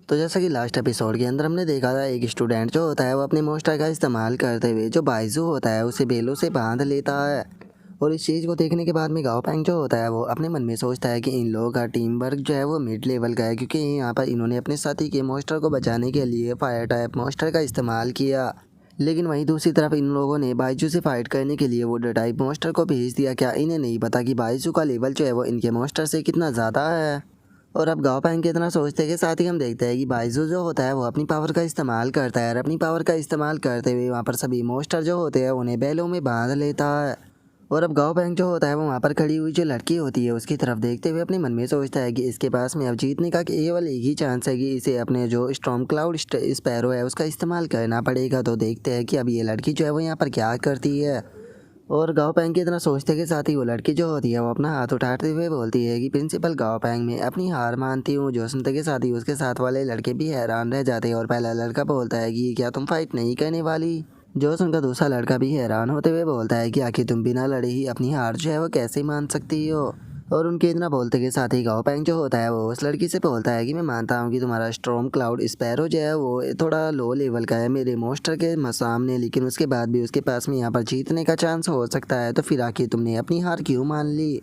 तो जैसा कि लास्ट एपिसोड के अंदर हमने देखा था, एक स्टूडेंट जो होता है वो अपने मोस्टर का इस्तेमाल करते हुए जो बाइजू होता है उसे बेलों से बांध लेता है। और इस चीज़ को देखने के बाद में गाओ पैंग जो होता है वो अपने मन में सोचता है कि इन लोगों का टीम वर्क जो है वो मिड लेवल का है, क्योंकि यहाँ पर इन्होंने अपने साथी के मोस्टर को बचाने के लिए फायर टाइप मोस्टर का इस्तेमाल किया। लेकिन वहीं दूसरी तरफ इन लोगों ने बाइजू से फाइट करने के लिए वुड टाइप मोस्टर को भेज दिया। क्या इन्हें नहीं पता कि बाइजू का लेवल जो है वो इनके मोस्टर से कितना ज़्यादा है। और अब गाँव पैंग के इतना सोचते के साथ ही हम देखते हैं कि बाइजू जो होता है वो अपनी पावर का इस्तेमाल करता है और अपनी पावर का इस्तेमाल करते हुए वहाँ पर सभी मोस्टर जो होते हैं उन्हें बैलों में बांध लेता है। और अब गाँव पैंग जो होता है वो वहाँ पर खड़ी हुई जो लड़की होती है उसकी तरफ देखते हुए अपने मन में सोचता है कि इसके पास में अब जीतने का केवल एक ही चांस है कि इसे अपने जो स्टॉर्म क्लाउड स्पैरो है उसका इस्तेमाल करना पड़ेगा। तो देखते हैं कि अब ये लड़की जो है वो यहाँ पर क्या करती है। और गाँव पैंग के इतना सोचते के साथ ही वो लड़की जो होती है वो अपना हाथ उठाते हुए बोलती है कि प्रिंसिपल गाँव पैंग में अपनी हार मानती हूँ। जो सुनते के साथ ही उसके साथ वाले लड़के भी हैरान रह जाते हैं और पहला लड़का बोलता है कि क्या तुम फाइट नहीं करने वाली। जो सुनकर दूसरा लड़का भी हैरान होते हुए बोलता है कि आखिर तुम बिना लड़े ही अपनी हार जो है वो कैसे मान सकती हो। और उनके इतना बोलते के साथ ही गाँव पैंग जो होता है वो उस लड़की से बोलता है कि मैं मानता हूँ कि तुम्हारा स्टॉर्म क्लाउड स्पैरो जो है वो थोड़ा लो लेवल का है मेरे मोस्टर के सामने, लेकिन उसके बाद भी उसके पास में यहाँ पर जीतने का चांस हो सकता है, तो फिर आखिर तुमने अपनी हार क्यों मान ली।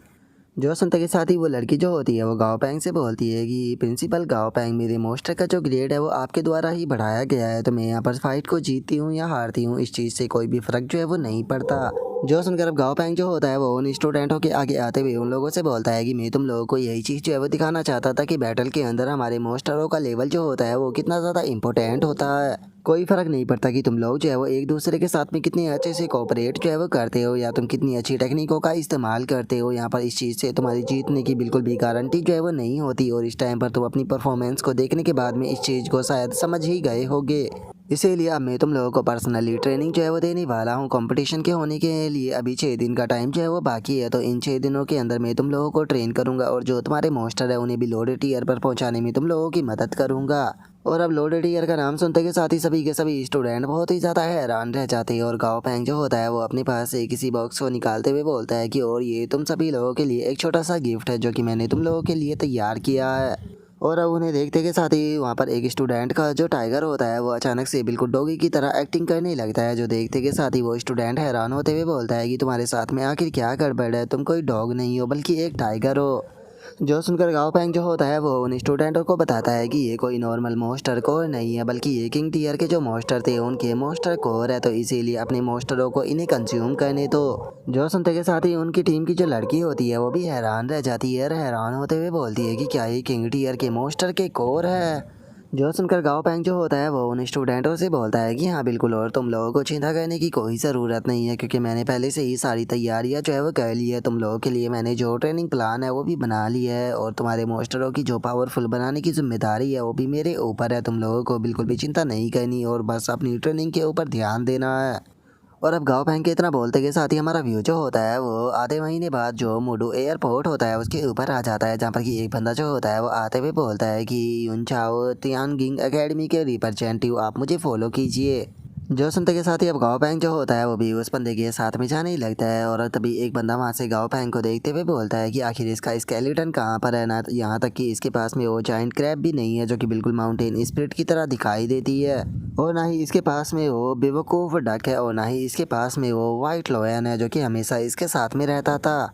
जो सुनते के साथ ही वो लड़की जो होती है वो गाँव पैंग से बोलती है कि प्रिंसिपल गाँव पैंग, मेरे मोस्टर का जो ग्रेड है वो आपके द्वारा ही बढ़ाया गया है, तो मैं यहाँ पर फाइट को जीतती हूँ या हारती हूँ इस चीज़ से कोई भी फ़र्क जो है वो नहीं पड़ता। जो सुनकर अब गाँव पैंग जो होता है वो उन स्टूडेंटों के आगे आते हुए उन लोगों से बोलता है कि मैं तुम लोगों को यही चीज़ जो है वो दिखाना चाहता था कि बैटल के अंदर हमारे मोस्टरों का लेवल जो होता है वो कितना ज़्यादा इंपॉर्टेंट होता है। कोई फ़र्क नहीं पड़ता कि तुम लोग जो है वो एक दूसरे के साथ में कितने अच्छे से कोऑपरेट जो है वो करते हो या तुम कितनी अच्छी टेक्निकों का इस्तेमाल करते हो। यहाँ पर इस चीज़ से तुम्हारी जीतने की बिल्कुल भी गारंटी जो है वो नहीं होती, और इस टाइम पर तुम अपनी परफॉर्मेंस को देखने के बाद में इस चीज़ को शायद समझ ही गए होगे। इसीलिए अब मैं तुम लोगों को पर्सनली ट्रेनिंग जो है वो देने वाला हूँ। कंपटीशन के होने के लिए अभी 6 दिन का टाइम जो है वो बाकी है, तो इन 6 दिनों के अंदर मैं तुम लोगों को ट्रेन करूँगा और जो तुम्हारे मोस्टर है उन्हें भी लोडेड टीयर पर पहुँचाने में तुम लोगों की मदद करूँगा। और अब लोडेड टीयर का नाम सुनते के साथ ही सभी के सभी स्टूडेंट बहुत ही ज़्यादा हैरान रह जाते हैं। और गाँव पैंग जो होता है वो अपने पास से किसी बॉक्स को निकालते हुए बोलता है कि और ये तुम सभी लोगों के लिए एक छोटा सा गिफ्ट है जो कि मैंने तुम लोगों के लिए तैयार किया है। और अब उन्हें देखते के साथ ही वहाँ पर एक स्टूडेंट का जो टाइगर होता है वो अचानक से बिल्कुल डॉगी की तरह एक्टिंग करने लगता है। जो देखते के साथ ही वो स्टूडेंट हैरान होते हुए बोलता है कि तुम्हारे साथ में आखिर क्या गड़बड़ है, तुम कोई डॉग नहीं हो बल्कि एक टाइगर हो। जो सुनकर गाँव पैंग जो होता है वो उन स्टूडेंटों को बताता है कि ये कोई नॉर्मल मोस्टर कोर नहीं है, बल्कि ये किंग टीयर के जो मोस्टर थे उनके मोस्टर कोर है, तो इसीलिए अपने मोस्टरों को इन्हें कंज्यूम करने दो। जो सुनते के साथ ही उनकी टीम की जो लड़की होती है वो भी हैरान रह जाती है और हैरान होते हुए बोलती है कि क्या ये किंग टीयर के मोस्टर के कोर है। जो सुनकर गाँव पैंग जो होता है वो उन स्टूडेंटों से बोलता है कि हाँ बिल्कुल, और तुम लोगों को चिंता करने की कोई ज़रूरत नहीं है, क्योंकि मैंने पहले से ही सारी तैयारियां जो है वो कर ली है। तुम लोगों के लिए मैंने जो ट्रेनिंग प्लान है वो भी बना लिया है, और तुम्हारे मोस्टरों की जो पावरफुल बनाने की जिम्मेदारी है वो भी मेरे ऊपर है। तुम लोगों को बिल्कुल भी चिंता नहीं करनी और बस अपनी ट्रेनिंग के ऊपर ध्यान देना है। और अब गाँव पैंग के इतना बोलते के साथ ही हमारा व्यू जो होता है वो आधे महीने बाद जो मुडू एयरपोर्ट होता है उसके ऊपर आ जाता है, जहाँ पर कि एक बंदा जो होता है वो आते हुए बोलता है कि यून चाओ तियानगिंग एकेडमी के रिप्रेजेंटेटिव, आप मुझे फॉलो कीजिए। जो सुनते के साथ ही अब गाँव पैंग जो होता है वो भी उस बंदे के साथ में जाने ही लगता है। और तभी एक बंदा वहाँ से गाँव पैंग को देखते हुए बोलता है कि आखिर इसका स्केलेटन कहाँ पर है, ना यहाँ तक कि इसके पास में वो जाइंट क्रैब भी नहीं है जो कि बिल्कुल माउंटेन स्पिरिट की तरह दिखाई देती है, और ना ही इसके पास में वो बेवकूफ़ डक है, और ना ही इसके पास में वो वाइट लोयन है जो कि हमेशा इसके साथ में रहता था।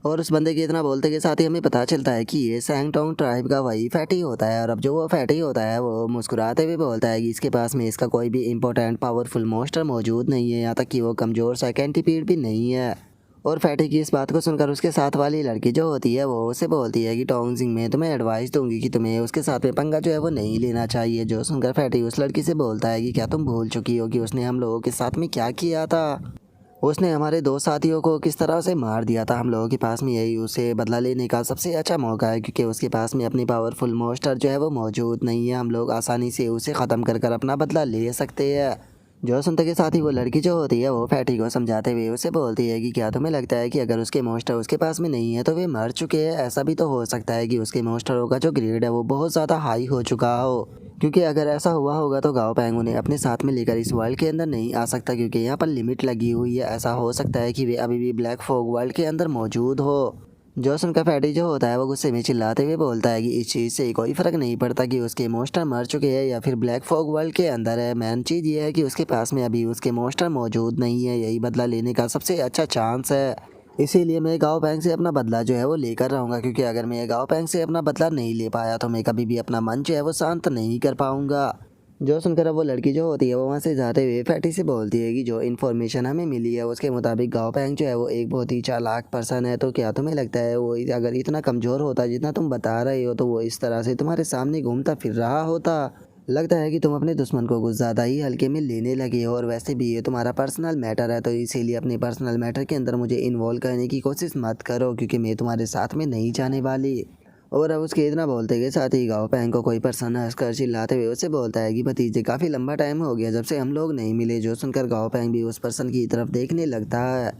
और उस बंदे के इतना बोलते के साथ ही हमें पता चलता है कि ये सैंगटोंग ट्राइब का वही फैटी होता है। और अब जो वो फैटी होता है वो मुस्कुराते हुए बोलता है कि इसके पास में इसका कोई भी इंपॉर्टेंट पावरफुल मोस्टर मौजूद नहीं है, यहाँ तक कि वो कमज़ोर सा सेंटीपीड भी नहीं है। और फैटी की इस बात को सुनकर उसके साथ वाली लड़की जो होती है वो उसे बोलती है कि टोंग सिंह, मैं तुम्हें एडवाइस दूंगी कि तुम्हें उसके साथ में पंगा जो है वो नहीं लेना चाहिए। जो सुनकर फैटी उस लड़की से बोलता है कि क्या तुम भूल चुकी हो कि उसने हम लोगों के साथ में क्या किया था। उसने हमारे दो साथियों को किस तरह से मार दिया था। हम लोगों के पास में यही उसे बदला लेने का सबसे अच्छा मौका है, क्योंकि उसके पास में अपनी पावरफुल मोस्टर जो है वो मौजूद नहीं है। हम लोग आसानी से उसे ख़त्म कर कर अपना बदला ले सकते हैं। जो सुनते के साथ ही वो लड़की जो होती है वो फैटी को समझाते हुए उसे बोलती है कि क्या तुम्हें लगता है कि अगर उसके मोस्टर उसके पास में नहीं है तो वे मर चुके हैं। ऐसा भी तो हो सकता है कि उसके मोस्टरों का जो ग्रेड है वो बहुत ज़्यादा हाई हो चुका हो, क्योंकि अगर ऐसा हुआ होगा तो गाँव पैंग उन्हें अपने साथ में लेकर इस वर्ल्ड के अंदर नहीं आ सकता, क्योंकि यहाँ पर लिमिट लगी हुई है। ऐसा हो सकता है कि वे अभी भी ब्लैक फॉग वर्ल्ड के अंदर मौजूद हो। जो सुनकर फैटी जो होता है वो गुस्से में चिल्लाते हुए बोलता है कि इस चीज़ से कोई फ़र्क नहीं पड़ता कि उसके मोस्टर मर चुके हैं या फिर ब्लैक फॉग वर्ल्ड के अंदर है। मेन चीज़ ये है कि उसके पास में अभी उसके मोस्टर मौजूद नहीं है। यही बदला लेने का सबसे अच्छा चांस है। इसीलिए मैं गाँव पैंग से अपना बदला जो है वो लेकर रहूँगा, क्योंकि अगर मैं गाँव पैंग से अपना बदला नहीं ले पाया तो मैं कभी भी अपना मन जो है वो शांत नहीं कर पाऊँगा। जो सुनकर अब वो लड़की जो होती है वो वहाँ से जाते हुए फैटी से बोलती है कि जो इन्फॉर्मेशन हमें मिली है उसके मुताबिक गाँव पैंग जो है वो एक बहुत ही चालाक पर्सन है। तो क्या तुम्हें लगता है वो अगर इतना कमज़ोर होता जितना तुम बता रहे हो तो वो इस तरह से तुम्हारे सामने घूमता फिर रहा होता? लगता है कि तुम अपने दुश्मन को कुछ ज़्यादा ही हल्के में लेने लगे हो, और वैसे भी ये तुम्हारा पर्सनल मैटर है, तो इसीलिए अपने पर्सनल मैटर के अंदर मुझे इन्वॉल्व करने की कोशिश मत करो, क्योंकि मैं तुम्हारे साथ में नहीं जाने वाली। और अब उसके इतना बोलते के साथ ही गाँव पैंग को कोई पर्सन हंसकर चिल्लाते हुए उससे बोलता है कि भतीजे काफ़ी लंबा टाइम हो गया जब से हम लोग नहीं मिले। जो सुनकर गाँव पैंग भी उस पर्सन की तरफ देखने लगता है।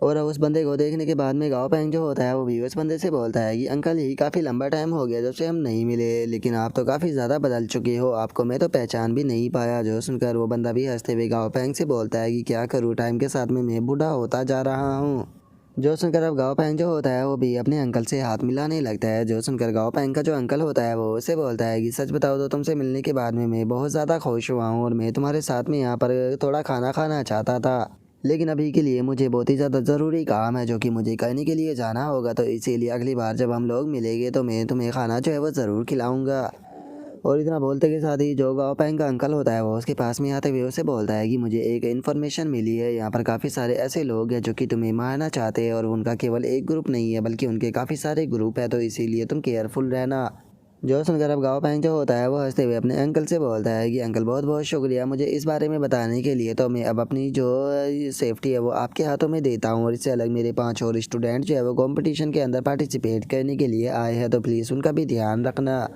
और अब उस बंदे को देखने के बाद में गाँव पैंग जो होता है वो भी उस बंदे से बोलता है कि अंकल यही काफ़ी लंबा टाइम हो गया जब से हम नहीं मिले, लेकिन आप तो काफ़ी ज़्यादा बदल चुके हो, आपको मैं तो पहचान भी नहीं पाया। जो सुनकर वो बंदा भी हंसते हुए गाँव पैंग से बोलता है कि क्या करूँ, टाइम के साथ में मैं बूढ़ा होता जा रहा हूँ। जो सुनकर अब गाँव पैंग जो होता है वो भी अपने अंकल से हाथ मिलाने लगता है। जो सुनकर गाँव पैंग का जो अंकल होता है वो उसे बोलता है कि सच बताओ तो तुमसे मिलने के बाद में मैं बहुत ज़्यादा खुश हुआ हूँ, और मैं तुम्हारे साथ में यहाँ पर थोड़ा खाना खाना चाहता था, लेकिन अभी के लिए मुझे बहुत ही ज़्यादा ज़रूरी काम है जो कि मुझे करने के लिए जाना होगा। तो इसीलिए अगली बार जब हम लोग मिलेंगे तो मैं तुम्हें खाना जो है वो ज़रूर खिलाऊँगा। और इतना बोलते के साथ ही जो गाँव पैंग का अंकल होता है वो उसके पास में आते हुए उसे बोलता है कि मुझे एक इन्फॉर्मेशन मिली है, यहाँ पर काफ़ी सारे ऐसे लोग हैं जो कि तुम्हें मारना चाहते हैं, और उनका केवल एक ग्रुप नहीं है बल्कि उनके काफ़ी सारे ग्रुप है, तो इसीलिए तुम केयरफुल रहना। जो सुनकर अब गाँव पैंग जो होता है वो हंसते हुए अपने अंकल से बोलता है कि अंकल बहुत बहुत शुक्रिया मुझे इस बारे में बताने के लिए, तो मैं अब अपनी जो सेफ्टी है वो आपके हाथों में देता हूँ। और इससे अलग मेरे 5 और स्टूडेंट जो है वो कंपटीशन के अंदर पार्टिसिपेट करने के लिए आए हैं, तो प्लीज़ उनका भी ध्यान रखना।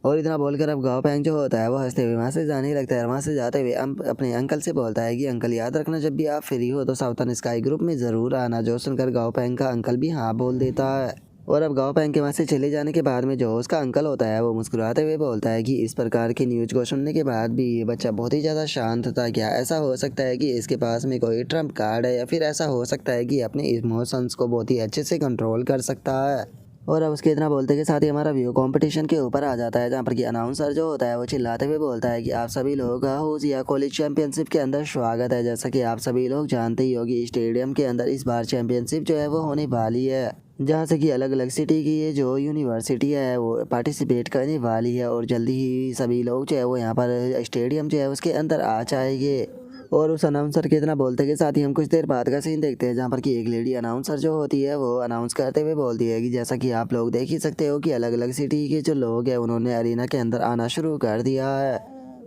और इतना बोलकर अब गाँव पैंग जो होता है वो हंसते हुए वहाँ से जाने लगता है। वहाँ से जाते हुए अपने अंकल से बोलता है कि अंकल याद रखना जब भी आप फ्री हो तो साउथर्न स्काई ग्रुप में ज़रूर आना। जो सुनकर गाँव पैंग का अंकल भी हाँ बोल देता है। और अब गाँव पैंग के वहाँ से चले जाने के बाद में जो उसका अंकल होता है वो मुस्कुराते हुए बोलता है कि इस प्रकार की न्यूज़ को सुनने के बाद भी ये बच्चा बहुत ही ज़्यादा शांत था। क्या ऐसा हो सकता है कि इसके पास में कोई ट्रम्प कार्ड है, या फिर ऐसा हो सकता है कि अपने इमोशंस को बहुत ही अच्छे से कंट्रोल कर सकता है? और अब उसके इतना बोलते के साथ ही हमारा व्यू कंपटीशन के ऊपर आ जाता है, जहाँ पर कि अनाउंसर जो होता है वो चिल्लाते हुए बोलता है कि आप सभी लोगों का हाउसिया कॉलेज चैंपियनशिप के अंदर स्वागत है। जैसा कि आप सभी लोग जानते ही होगी स्टेडियम के अंदर इस बार चैंपियनशिप जो है वो होने वाली है, जहाँ से कि अलग अलग सिटी की ये जो यूनिवर्सिटी है वो पार्टिसिपेट करने वाली है, और जल्दी ही सभी लोग जो है वो यहाँ पर स्टेडियम जो है उसके अंदर आ जाएंगे। और उस अनाउंसर के इतना बोलते के साथ ही हम कुछ देर बाद का सीन देखते हैं, जहाँ पर कि एक लेडी अनाउंसर जो होती है वो अनाउंस करते हुए बोलती है कि जैसा कि आप लोग देख ही सकते हो कि अलग अलग सिटी के जो लोग हैं उन्होंने अरीना के अंदर आना शुरू कर दिया है।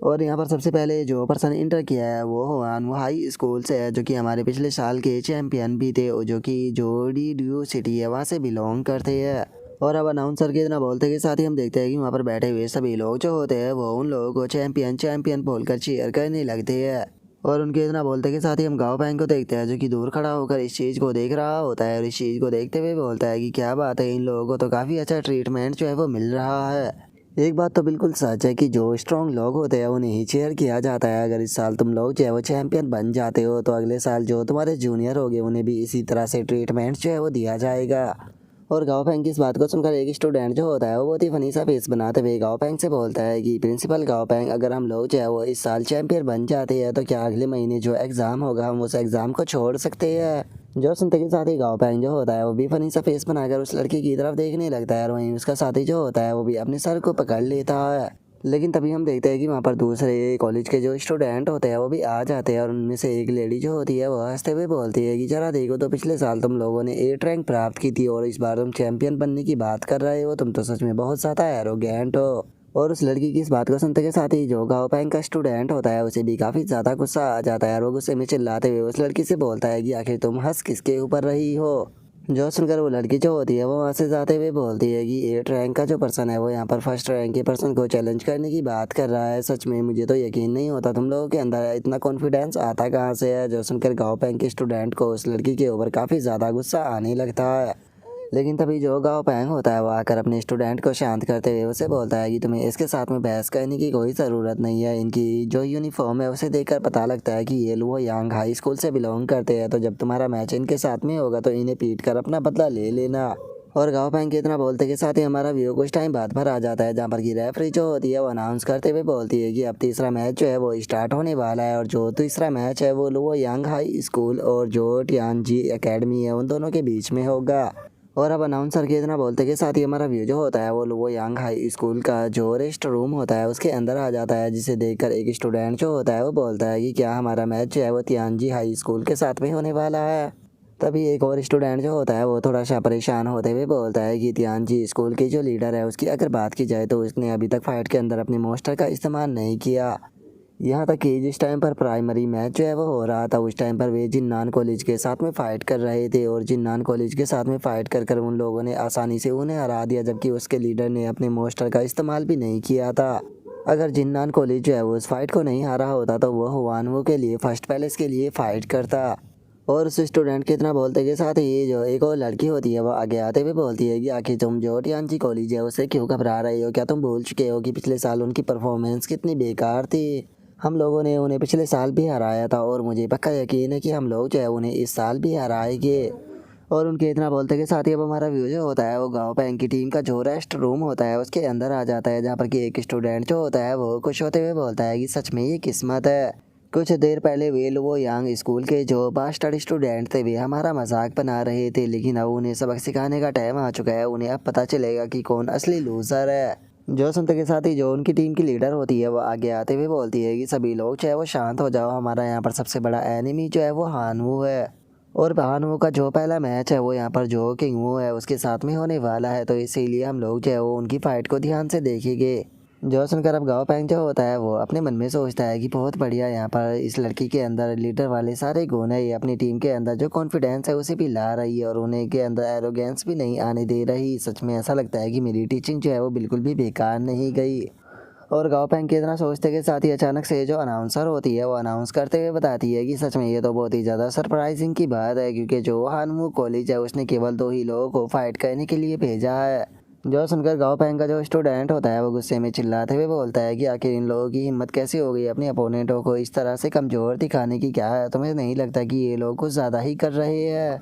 और यहाँ पर सबसे पहले जो पर्सन इंटर किया है वो हुआन वो हाई स्कूल से है, जो कि हमारे पिछले साल के चैम्पियन भी थे, और जो कि जोड़ी ड्यू सिटी है वहाँ से बिलोंग करते हैं। और अब अनाउंसर के इतना बोलते के साथ ही हम देखते हैं कि वहाँ पर बैठे हुए सभी लोग जो होते हैं वो उन लोगों को चैम्पियन चैम्पियन बोलकर चीयर करने लगते हैं। और उनके इतना बोलते के साथ ही हम गाँव पैंग को देखते हैं जो कि दूर खड़ा होकर इस चीज़ को देख रहा होता है, और इस चीज़ को देखते हुए बोलता है कि क्या बात है, इन लोगों को तो काफ़ी अच्छा ट्रीटमेंट जो है वो मिल रहा है। एक बात तो बिल्कुल सच है कि जो स्ट्रॉन्ग लोग होते हैं उन्हें ही चेयर किया जाता है। अगर इस साल तुम लोग जो है वो चैंपियन बन जाते हो तो अगले साल जो तुम्हारे जूनियर होंगे उन्हें भी इसी तरह से ट्रीटमेंट जो है वो दिया जाएगा। और गाँव पैंग की इस बात को सुनकर एक स्टूडेंट जो होता है वो बहुत ही फनी सा फेस बनाते हुए गाँव पैंग से बोलता है कि प्रिंसिपल गाँव पैंग, अगर हम लोग जो है वो इस साल चैंपियन बन जाते हैं तो क्या अगले महीने जो एग्ज़ाम होगा हम उस एग्ज़ाम को छोड़ सकते हैं? जो सुनते के साथ ही गाँव पैंग जो होता है वो भी फनी सा फेस बनाकर उस लड़की की तरफ देखने लगता है, और वहीं उसका साथी जो होता है वो भी अपने सर को पकड़ लेता है। लेकिन तभी हम देखते हैं कि वहाँ पर दूसरे कॉलेज के जो स्टूडेंट होते हैं वो भी आ जाते हैं, और उनमें से एक लेडी जो होती है वो हंसते हुए बोलती है कि जरा देखो तो पिछले साल तुम लोगों ने 8 रैंक प्राप्त की थी, और इस बार तुम चैंपियन बनने की बात कर रहे हो, तुम तो सच में बहुत ज़्यादा एरोगेंट हो। और उस लड़की की इस बात को सुनते के साथ ही जो गाँव पैंग का स्टूडेंट होता है उसे भी काफ़ी ज़्यादा गुस्सा आ जाता है, और वो गुस्से में चिल्लाते हुए उस लड़की से बोलता है कि आखिर तुम हंस किसके ऊपर रही हो? जो सुनकर वो लड़की जो होती है वो वहाँ से जाते हुए बोलती है कि 8 रैंक का जो पर्सन है वो यहाँ पर फर्स्ट रैंक के पर्सन को चैलेंज करने की बात कर रहा है। सच में मुझे तो यकीन नहीं होता, तुम लोगों के अंदर इतना कॉन्फिडेंस आता कहाँ से है? जो सुनकर गाँव पैंग के स्टूडेंट को उस लड़की के ऊपर काफ़ी ज़्यादा गुस्सा आने लगता है। लेकिन तभी जो गाँव पैंग होता है वो आकर अपने स्टूडेंट को शांत करते हुए उसे बोलता है कि तुम्हें इसके साथ में बहस करने की कोई ज़रूरत नहीं है। इनकी जो यूनिफॉर्म है उसे देखकर पता लगता है कि ये लोग यांग हाई स्कूल से बिलोंग करते हैं, तो जब तुम्हारा मैच इनके साथ में होगा तो इन्हें पीट कर अपना बदला ले लेना। और गाँव पैंग के इतना बोलते के साथ ही हमारा व्यू कुछ टाइम बाद पर आ जाता है, जहाँ पर की रेफरी जो होती है वो अनाउंस करते हुए बोलती है कि अब तीसरा मैच जो है वो स्टार्ट होने वाला है, और जो तीसरा मैच है वो लुओयांग हाई स्कूल और जो टियानजी एकेडमी है उन दोनों के बीच में होगा। और अब अनाउंसर के इतना बोलते के साथ ही हमारा व्यू जो होता है वो लुओयांग हाई स्कूल का जो रेस्ट रूम होता है उसके अंदर आ जाता है, जिसे देखकर एक स्टूडेंट जो होता है वो बोलता है कि क्या हमारा मैच जो है वो तियानजी हाई स्कूल के साथ में होने वाला है। तभी एक और स्टूडेंट जो होता है वो थोड़ा सा परेशान होते हुए बोलता है कि तियानजी स्कूल की जो लीडर है उसकी अगर बात की जाए तो उसने अभी तक फाइट के अंदर अपने मोस्टर का इस्तेमाल नहीं किया। यहाँ तक कि जिस टाइम पर प्राइमरी मैच जो है वो हो रहा था उस टाइम पर वे जिन्नान कॉलेज के साथ में फ़ाइट कर रहे थे, और जिन्नान कॉलेज के साथ में फ़ाइट कर कर उन लोगों ने आसानी से उन्हें हरा दिया, जबकि उसके लीडर ने अपने मोस्टर का इस्तेमाल भी नहीं किया था। अगर जिन्नान कॉलेज जो है वो उस फाइट को नहीं हारा होता तो वह हुआनवो के लिए फर्स्ट पैलेस के लिए फ़ाइट करता। और उस स्टूडेंट के इतना बोलते के साथ ही जो एक और लड़की होती है वो आगे आते हुए बोलती है कि आखिर तुम जो टियानजी कॉलेज है उससे क्यों घबरा रही हो? क्या तुम भूल चुके हो कि पिछले साल उनकी परफॉर्मेंस कितनी बेकार थी? हम लोगों ने उन्हें पिछले साल भी हराया था, और मुझे पक्का यकीन है कि हम लोग जो है उन्हें इस साल भी हराएंगे। और उनके इतना बोलते के साथ ही अब हमारा व्यू जो होता है वो गाँव पैंग की टीम का जो रेस्ट रूम होता है उसके अंदर आ जाता है, जहाँ पर कि एक स्टूडेंट जो होता है वो खुश होते हुए बोलता है कि सच में ये किस्मत है। कुछ देर पहले वे लुओयांग स्कूल के जो बास्टर्ड स्टूडेंट थे वे हमारा मजाक बना रहे थे, लेकिन अब उन्हें सबक सिखाने का टाइम आ चुका है। उन्हें अब पता चलेगा कि कौन असली लूज़र है। जो सुनते के साथ ही जो उनकी टीम की लीडर होती है वो आगे आते हुए बोलती है कि सभी लोग चाहे वो शांत हो जाओ, हमारा यहाँ पर सबसे बड़ा एनिमी जो है वो हानवू है, और हानवू का जो पहला मैच है वो यहाँ पर जो किंगवू है उसके साथ में होने वाला है, तो इसीलिए हम लोग जो है वो उनकी फ़ाइट को ध्यान से देखेंगे। जो सुनकर अब गाँव पैंग जो होता है वो अपने मन में सोचता है कि बहुत बढ़िया, यहाँ पर इस लड़की के अंदर लीडर वाले सारे गुण है, ये अपनी टीम के अंदर जो कॉन्फिडेंस है उसे भी ला रही है और उन्हें के अंदर एरोगेंस भी नहीं आने दे रही। सच में ऐसा लगता है कि मेरी टीचिंग जो है वो बिल्कुल भी बेकार नहीं गई। और गाँव पैंग के इतना सोचते के साथ ही अचानक से जो अनाउंसर होती है वो अनाउंस करते हुए बताती है कि सच में ये तो बहुत ही ज़्यादा सरप्राइजिंग की बात है, क्योंकि जो हानवू कॉलेज है उसने केवल 2 ही लोगों को फाइट करने के लिए भेजा है। जो सुनकर गाँव पैंग का जो स्टूडेंट होता है वो गुस्से में चिल्लाते हुए बोलता है कि आखिर इन लोगों की हिम्मत कैसे हो गई अपने अपोनेंटों को इस तरह से कमज़ोर दिखाने की? क्या है, तुम्हें नहीं लगता कि ये लोग कुछ ज़्यादा ही कर रहे हैं?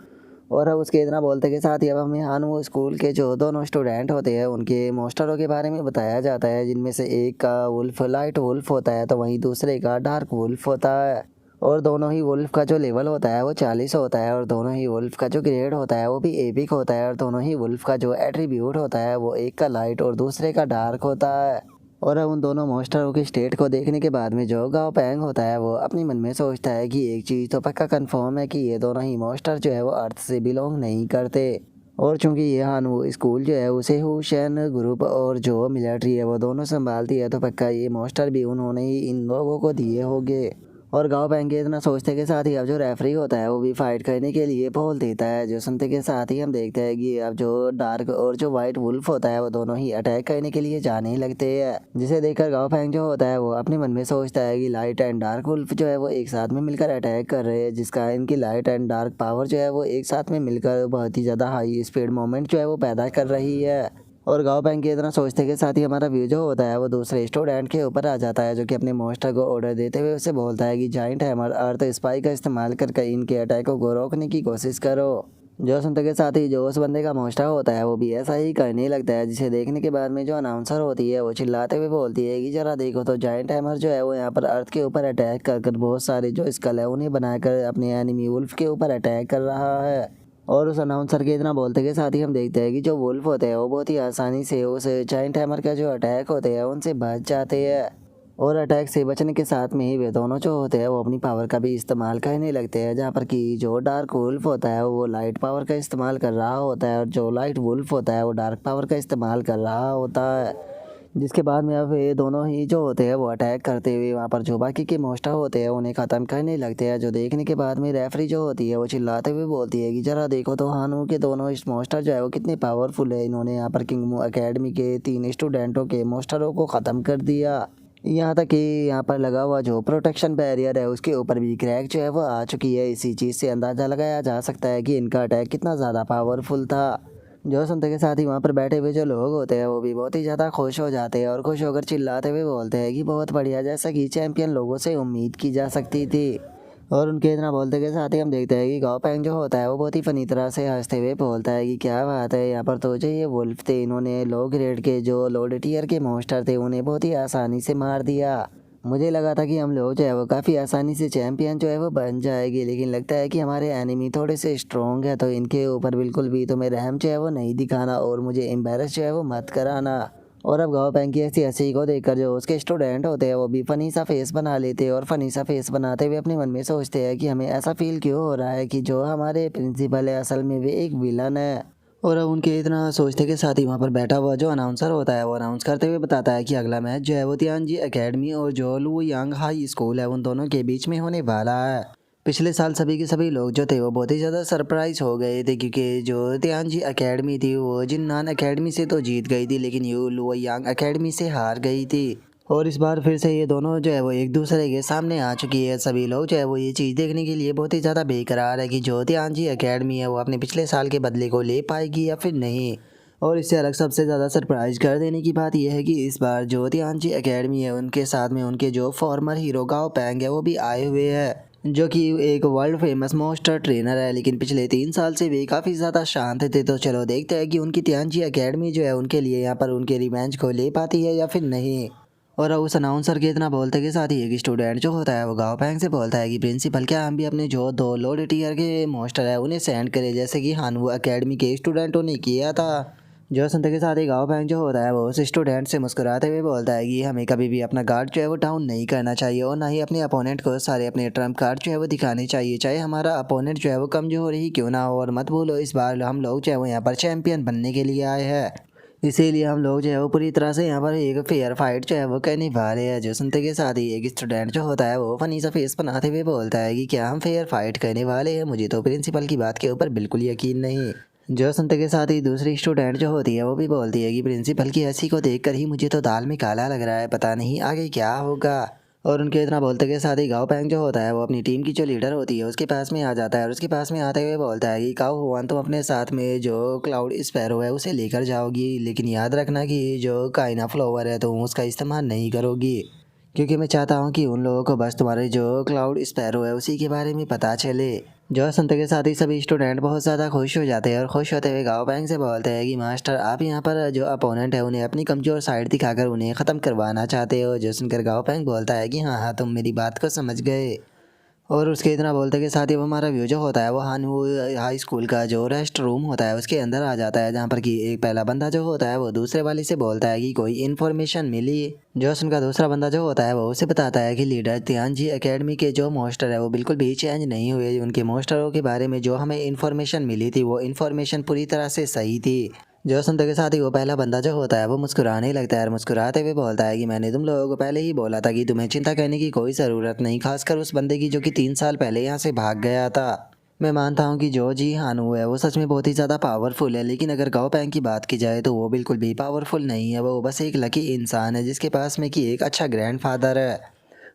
और अब उसके इतना बोलते के साथ ही अब हमें हानवू स्कूल के जो दोनों स्टूडेंट होते हैं उनके मोस्टरों के बारे में बताया जाता है, जिनमें से एक का वुल्फ लाइट वुल्फ होता है तो वहीं दूसरे का डार्क वुल्फ होता है। और दोनों ही वुल्फ का जो लेवल होता है वो 40 होता है, और दोनों ही वुल्फ का जो ग्रेड होता है वो भी एपिक होता है, और दोनों ही वुल्फ का जो एट्रीब्यूट होता है वो एक का लाइट और दूसरे का डार्क होता है। और अब उन दोनों मोस्टरों की स्टेट को देखने के बाद में जो गाँव पैंग होता है वो अपने मन में सोचता है कि एक चीज़ तो पक्का कंफर्म है कि ये दोनों ही मोस्टर जो है वो अर्थ से बिलोंग नहीं करते, और चूंकि ये हानवू स्कूल जो है उसे हुशैन ग्रुप और जो मिलिट्री है वो दोनों संभालती है, तो पक्का ये मोस्टर भी उन्होंने ही इन लोगों को दिए होंगे। और गाँव पैंग के इतना सोचते के साथ ही अब जो रेफरी होता है वो भी फाइट करने के लिए बोल देता है। जो सुनते के साथ ही हम देखते हैं कि अब जो डार्क और जो वाइट वुल्फ होता है वो दोनों ही अटैक करने के लिए जाने लगते हैं, जिसे देखकर गाँव पैंग जो होता है वो अपने मन में सोचता है कि लाइट एंड डार्क वुल्फ जो है वो एक साथ में मिलकर अटैक कर रहे हैं, जिसका इनकी लाइट एंड डार्क पावर जो है वो एक साथ में मिलकर बहुत ही ज़्यादा हाई स्पीड मोमेंट जो है वो पैदा कर रही है। और गाँव पैंग के इतना सोचते के साथ ही हमारा व्यू जो होता है वो दूसरे स्टूडेंट के ऊपर आ जाता है, जो कि अपने मोस्टर को ऑर्डर देते हुए उसे बोलता है कि जाइंट हैमर अर्थ स्पाई का इस्तेमाल करके इनके अटैकों को रोकने की कोशिश करो। जो सुनते के साथ ही जो उस बंदे का मोस्टर होता है वो भी ऐसा ही करने लगता है, जिसे देखने के बाद में जो अनाउंसर होती है वो चिल्लाते हुए बोलती है कि जरा देखो तो जाइंट हैमर जो है वो यहाँ पर अर्थ के ऊपर अटैक कर कर बहुत सारे जो स्कल है उन्हें बनाकर अपने एनिमी वुल्फ के ऊपर अटैक कर रहा है। और उस अनाउंसर के इतना बोलते के साथ ही हम देखते हैं कि जो वुल्फ होते हैं वो बहुत ही आसानी से उस जाइंट हैमर का जो अटैक होते हैं उनसे बच जाते हैं, और अटैक से बचने के साथ में ही वे दोनों जो होते हैं वो अपनी पावर का भी इस्तेमाल करने लगते हैं, जहाँ पर कि जो डार्क वुल्फ होता है वो लाइट पावर का इस्तेमाल कर रहा होता है, और जो लाइट वुल्फ होता है वो डार्क पावर का इस्तेमाल कर रहा होता है। जिसके बाद में अब ये दोनों ही जो होते हैं वो अटैक करते हुए वहाँ पर जो बाकी के मोस्टर होते हैं उन्हें ख़त्म करने लगते हैं। जो देखने के बाद में रेफरी जो होती है वो चिल्लाते हुए बोलती है कि जरा देखो तो हानवू के दोनों इस मोस्टर जो है वो कितने पावरफुल है, इन्होंने यहाँ पर किंगमू एकेडमी के 3 स्टूडेंटों के मोस्टरों को ख़त्म कर दिया। यहाँ तक कि यहाँ पर लगा हुआ जो प्रोटेक्शन बैरियर है उसके ऊपर भी क्रैक जो है वो आ चुकी है। इसी चीज़ से अंदाज़ा लगाया जा सकता है कि इनका अटैक कितना ज़्यादा पावरफुल था। जो सुनते के साथ ही वहाँ पर बैठे हुए जो लोग होते हैं वो भी बहुत ही ज़्यादा खुश हो जाते हैं, और खुश होकर चिल्लाते हुए बोलते हैं कि बहुत बढ़िया, जैसा कि चैंपियन लोगों से उम्मीद की जा सकती थी। और उनके इतना बोलते के साथ ही हम देखते हैं कि गाओ पैंग जो होता है वो बहुत ही फनी तरह से हंसते हुए बोलता है कि क्या बात है, यहाँ पर तो जो ये वुल्फ थे इन्होंने लो ग्रेड के जो लोड टीयर के मॉन्स्टर थे उन्हें बहुत ही आसानी से मार दिया। मुझे लगा था कि हम लोग जो है वो काफ़ी आसानी से चैंपियन जो है वो बन जाएगी, लेकिन लगता है कि हमारे एनिमी थोड़े से स्ट्रॉन्ग है, तो इनके ऊपर बिल्कुल भी तुम्हें रहम जो है वो नहीं दिखाना और मुझे एम्बेरस जो है वो मत कराना। और अब गाँव पैंग की ऐसी हंसी को देखकर जो उसके स्टूडेंट होते हैं वो भी फनी सा फेस बना लेते हैं और फनी सा फेस बनाते हुए अपने मन में सोचते हैं कि हमें ऐसा फील क्यों हो रहा है कि जो हमारे प्रिंसिपल है असल में वे एक विलन है। और अब उनके इतना सोचने के साथ ही वहाँ पर बैठा हुआ जो अनाउंसर होता है वो अनाउंस करते हुए बताता है कि अगला मैच जो है वो तियानजी एकेडमी और जो लू यांग हाई स्कूल है उन दोनों के बीच में होने वाला है। पिछले साल सभी के सभी लोग जो थे वो बहुत ही ज़्यादा सरप्राइज हो गए थे, क्योंकि जो तियानजी एकेडमी थी वो जिन्नान एकेडमी से तो जीत गई थी लेकिन यू लू यांग एकेडमी से हार गई थी। और इस बार फिर से ये दोनों जो है वो एक दूसरे के सामने आ चुकी है। सभी लोग जो है वो ये चीज़ देखने के लिए बहुत ही ज़्यादा बेकरार है कि जो तियानजी एकेडमी है वो अपने पिछले साल के बदले को ले पाएगी या फिर नहीं। और इससे अलग सबसे ज़्यादा सरप्राइज कर देने की बात यह है कि इस बार जो तियानजी एकेडमी है उनके साथ में उनके जो फॉर्मर हीरो गाओ पैंग है वो भी आए हुए हैं, जो कि एक वर्ल्ड फेमस मॉन्स्टर ट्रेनर है, लेकिन पिछले 3 साल से वे काफ़ी ज़्यादा शांत थे। तो चलो देखते हैं कि उनकी तियानजी एकेडमी जो है उनके लिए यहाँ पर उनके रिवेंज को ले पाती है या फिर नहीं। और उस अनाउंसर के इतना बोलते के साथ ही एक स्टूडेंट जो होता है वो गाँव पैंग से बोलता है कि प्रिंसिपल क्या हम भी अपने जो 2 लोड टीयर के मास्टर है उन्हें सेंड करें जैसे कि हानवू एकेडमी के स्टूडेंटों ने किया था। जो सुनते के साथ ही गाँव पैंग जो होता है वो उस स्टूडेंट से मुस्कुराते हुए बोलता है कि हमें कभी भी अपना गार्ड जो है वो डाउन नहीं करना चाहिए और ना ही अपने अपोनेंट को सारे अपने ट्रम्प कार्ड जो है वो दिखाने चाहिए, चाहे हमारा अपोनेंट जो है वो कमजोर ही क्यों ना हो। और मत भूलो इस बार हम लोग जो है वो यहाँ पर चैंपियन बनने के लिए आए हैं, इसीलिए हम लोग जो है वो पूरी तरह से यहाँ पर एक फेयर फाइट जो है वो करने वाले हैं। जो सुनते के साथ ही एक स्टूडेंट जो होता है वो फनी सा फेस बनाते हुए बोलता है कि क्या हम फेयर फाइट करने वाले हैं, मुझे तो प्रिंसिपल की बात के ऊपर बिल्कुल यकीन नहीं। जो सुनते के साथ ही दूसरी स्टूडेंट जो होती है वो भी बोलती है कि प्रिंसिपल की हंसी को देखकर ही मुझे तो दाल में काला लग रहा है, पता नहीं आगे क्या होगा। और उनके इतना बोलते के साथ ही गाओ पैंग जो होता है वो अपनी टीम की जो लीडर होती है उसके पास में आ जाता है और उसके पास में आते हुए बोलता है कि काओ हुआन तुम अपने साथ में जो क्लाउड स्पैरो है उसे लेकर जाओगी, लेकिन याद रखना कि जो काइना फ्लावर है तुम उसका इस्तेमाल नहीं करोगी, क्योंकि मैं चाहता हूँ कि उन लोगों को बस तुम्हारे जो क्लाउड स्पैरो है उसी के बारे में पता चले। जो सुनते के साथ ही सभी स्टूडेंट बहुत ज़्यादा खुश हो जाते हैं और खुश होते हुए गाओ पैंग से बोलते हैं कि मास्टर आप यहाँ पर जो अपोनेंट है उन्हें अपनी कमज़ोर साइड दिखाकर उन्हें ख़त्म करवाना चाहते हो। जो सुनकर गाओ पैंग बोलता है कि हाँ हाँ तुम मेरी बात को समझ गए। और उसके इतना बोलते के साथ ही वो हमारा व्यू जो होता है वो हानवू हाई स्कूल का जो रेस्ट रूम होता है उसके अंदर आ जाता है, जहाँ पर कि एक पहला बंदा जो होता है वो दूसरे वाले से बोलता है कि कोई इन्फॉर्मेशन मिली। जो उनका दूसरा बंदा जो होता है वो उसे बताता है कि लीडर तियानजी एकेडमी के जो मास्टर है वो बिल्कुल भी चेंज नहीं हुए, उनके मास्टरों के बारे में जो हमें इन्फॉर्मेशन मिली थी वो इन्फॉर्मेशन पूरी तरह से सही थी। जो सुनते के साथ ही वो पहला बंदा जो होता है वो मुस्कुराने लगता है और मुस्कुराते हुए बोलता है कि मैंने तुम लोगों को पहले ही बोला था कि तुम्हें चिंता करने की कोई ज़रूरत नहीं, खासकर उस बंदे की जो कि 3 साल पहले यहाँ से भाग गया था। मैं मानता हूँ कि जो जी हानू है वो सच में बहुत ही ज़्यादा पावरफुल है, लेकिन अगर गाओ पैंग की बात की जाए तो वो बिल्कुल भी पावरफुल नहीं है, वो बस एक लकी इंसान है जिसके पास में कि एक अच्छा ग्रैंडफादर है।